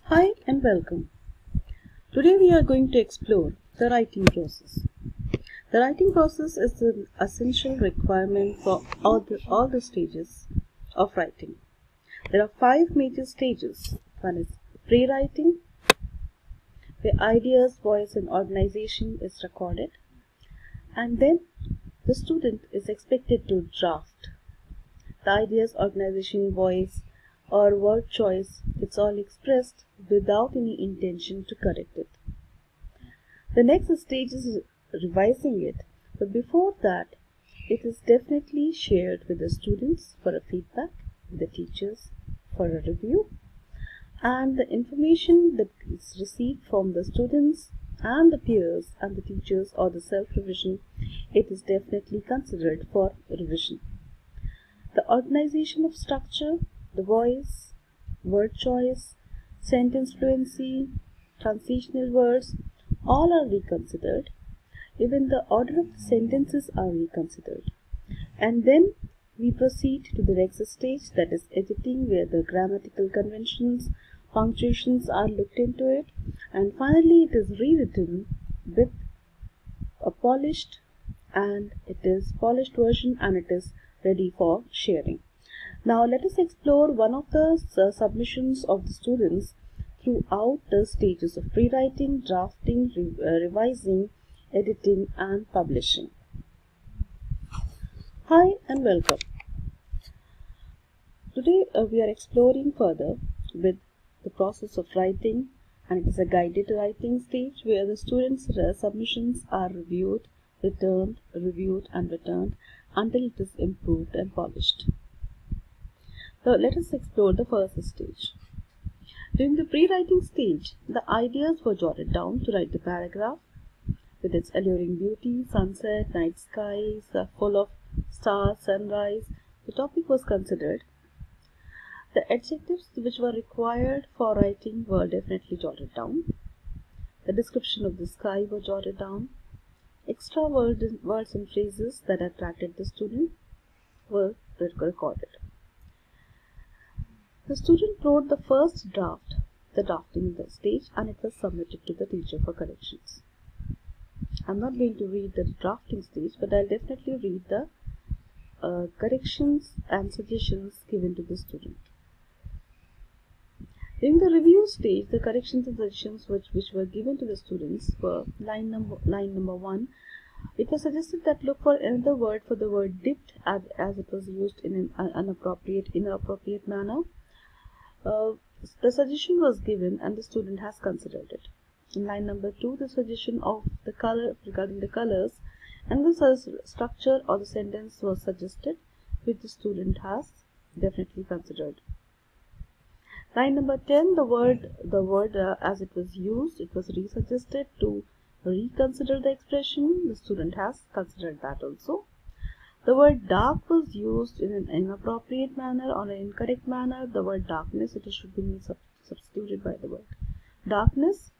Hi and welcome. Today we are going to explore the writing process. The writing process is an essential requirement for all the stages of writing. There are 5 major stages. One is pre-writing, where ideas, voice and organization is recorded, and then the student is expected to draft. The ideas, organization, voice or word choice, it's all expressed without any intention to correct it. The next stage is revising it, but before that, it is definitely shared with the students for a feedback, with the teachers for a review, and the information that is received from the students and the peers and the teachers or the self-revision, it is definitely considered for revision. The organization of structure, the voice, word choice, sentence fluency, transitional words, all are reconsidered. Even the order of the sentences are reconsidered. And then we proceed to the next stage, that is editing, where the grammatical conventions, punctuations are looked into it, and finally it is rewritten with a polished version, and it is ready for sharing. Now let us explore one of the submissions of the students throughout the stages of pre-writing, drafting, revising, editing and publishing. Hi and welcome. Today we are exploring further with the process of writing, and it is a guided writing stage where the students' submissions are reviewed, returned until it is improved and polished. So let us explore the first stage. During the pre-writing stage, the ideas were jotted down to write the paragraph with its alluring beauty, sunset, night skies, full of stars, sunrise. The topic was considered. The adjectives which were required for writing were definitely jotted down. The description of the sky were jotted down. Extra words and phrases that attracted the student were recorded. The student wrote the first draft, the drafting stage, and it was submitted to the teacher for corrections. I'm not going to read the drafting stage, but I'll definitely read the corrections and suggestions given to the student. During the review stage, the corrections and suggestions which were given to the students were line number 1. It was suggested that look for another word for the word dipped as it was used in an inappropriate manner. The suggestion was given and the student has considered it. In line number 2, the suggestion of the color regarding the colors and the structure or the sentence was suggested, which the student has definitely considered. Line number 10, the word as it was used, it was resuggested to reconsider the expression. The student has considered that also. The word dark was used in an inappropriate manner or an incorrect manner. The word darkness, it should be substituted by the word darkness.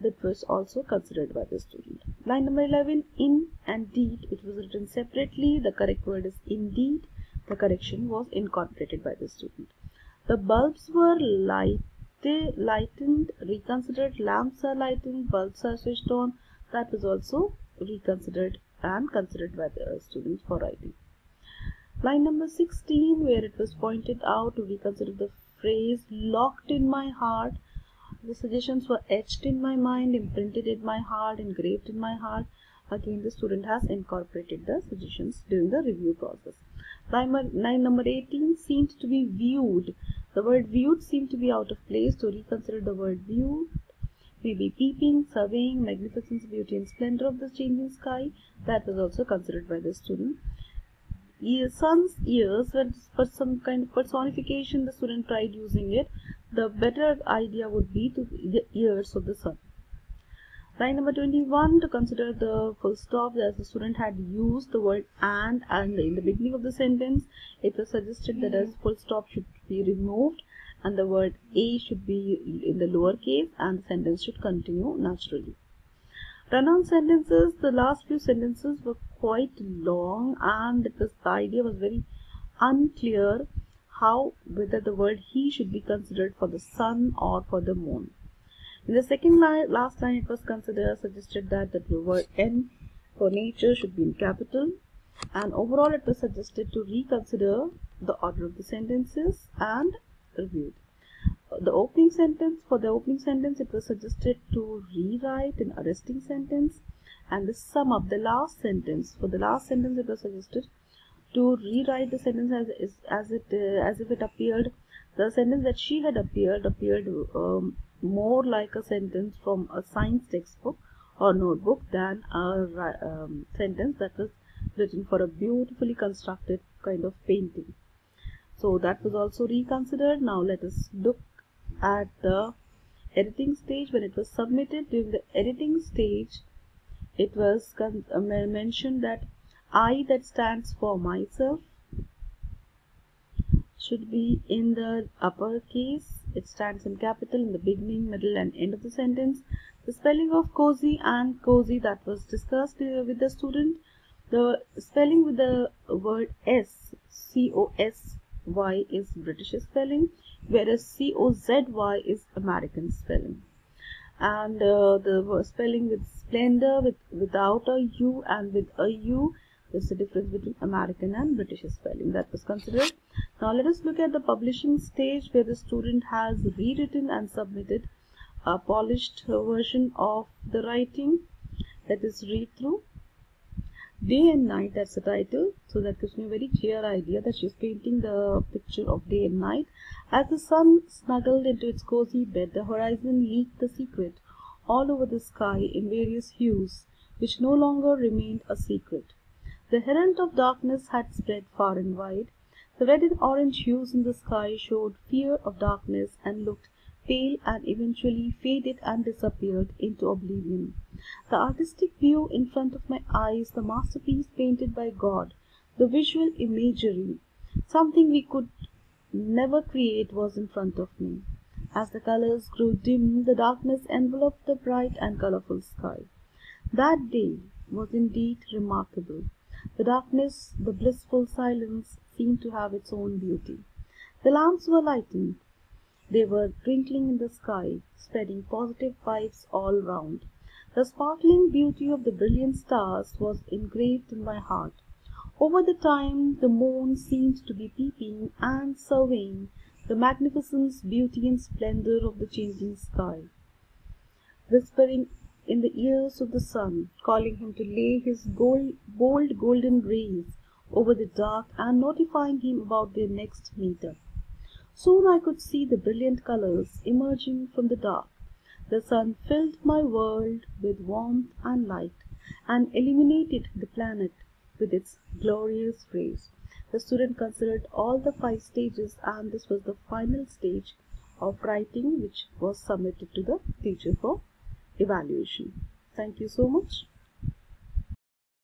That was also considered by the student. Line number 11, in and deed, it was written separately. The correct word is indeed. The correction was incorporated by the student. The bulbs were lightened, reconsidered. Lamps are lightened, bulbs are switched on. That was also reconsidered and considered by the students for writing. Line number 16, where it was pointed out to reconsider the phrase locked in my heart. The suggestions were etched in my mind, imprinted in my heart, engraved in my heart. Again, the student has incorporated the suggestions during the review process. Line number 18 seemed to be viewed. The word viewed seemed to be out of place. To reconsider the word viewed, maybe peeping, surveying, magnificence, beauty and splendor of the changing sky. That was also considered by the student. Sun's ears were for some kind of personification. The student tried using it. The better idea would be to the ears of the sun. Line number 21, to consider the full stop, as the student had used the word and in the beginning of the sentence, it was suggested that a full stop should be removed and the word a should be in the lower case and the sentence should continue naturally. Run-on sentences, the last few sentences were quite long and the idea was very unclear whether the word he should be considered for the sun or for the moon. In the second last line, it was suggested that the word N for nature should be in capital, and overall it was suggested to reconsider the order of the sentences and review it. The opening sentence, it was suggested to rewrite an arresting sentence, and the sum up, the last sentence, for the last sentence it was suggested to rewrite the sentence as if it appeared, the sentence that she had appeared more like a sentence from a science textbook or notebook than a sentence that was written for a beautifully constructed kind of painting. So that was also reconsidered. Now let us look at the editing stage. When it was submitted, during the editing stage, it was mentioned that I, that stands for myself, should be in the upper case. It stands in capital in the beginning, middle and end of the sentence. The spelling of cozy and cozy, that was discussed with the student. The spelling with the word S, C-O-S-Y, is British spelling, whereas C-O-Z-Y is American spelling. And the spelling with splendor, without a U and with a U, there's the difference between American and British spelling that was considered. Now let us look at the publishing stage, where the student has rewritten and submitted a polished version of the writing. Let us read through. Day and Night, that's the title. So that gives me a very clear idea that she's painting the picture of day and night. As the sun snuggled into its cozy bed, the horizon leaked the secret all over the sky in various hues, which no longer remained a secret. The herald of darkness had spread far and wide. The red and orange hues in the sky showed fear of darkness and looked pale, and eventually faded and disappeared into oblivion. The artistic view in front of my eyes, the masterpiece painted by God, the visual imagery, something we could never create, was in front of me. As the colors grew dim, the darkness enveloped the bright and colorful sky. That day was indeed remarkable. The darkness, the blissful silence, seemed to have its own beauty. The lamps were lightened. They were twinkling in the sky, spreading positive vibes all round. The sparkling beauty of the brilliant stars was engraved in my heart. Over the time, the moon seemed to be peeping and surveying the magnificence, beauty and splendor of the changing sky, whispering in the ears of the sun, calling him to lay his bold golden rays over the dark and notifying him about their next meetup. Soon I could see the brilliant colors emerging from the dark. The sun filled my world with warmth and light, and illuminated the planet with its glorious rays. The student considered all the 5 stages, and this was the final stage of writing, which was submitted to the teacher for evaluation. Thank you so much.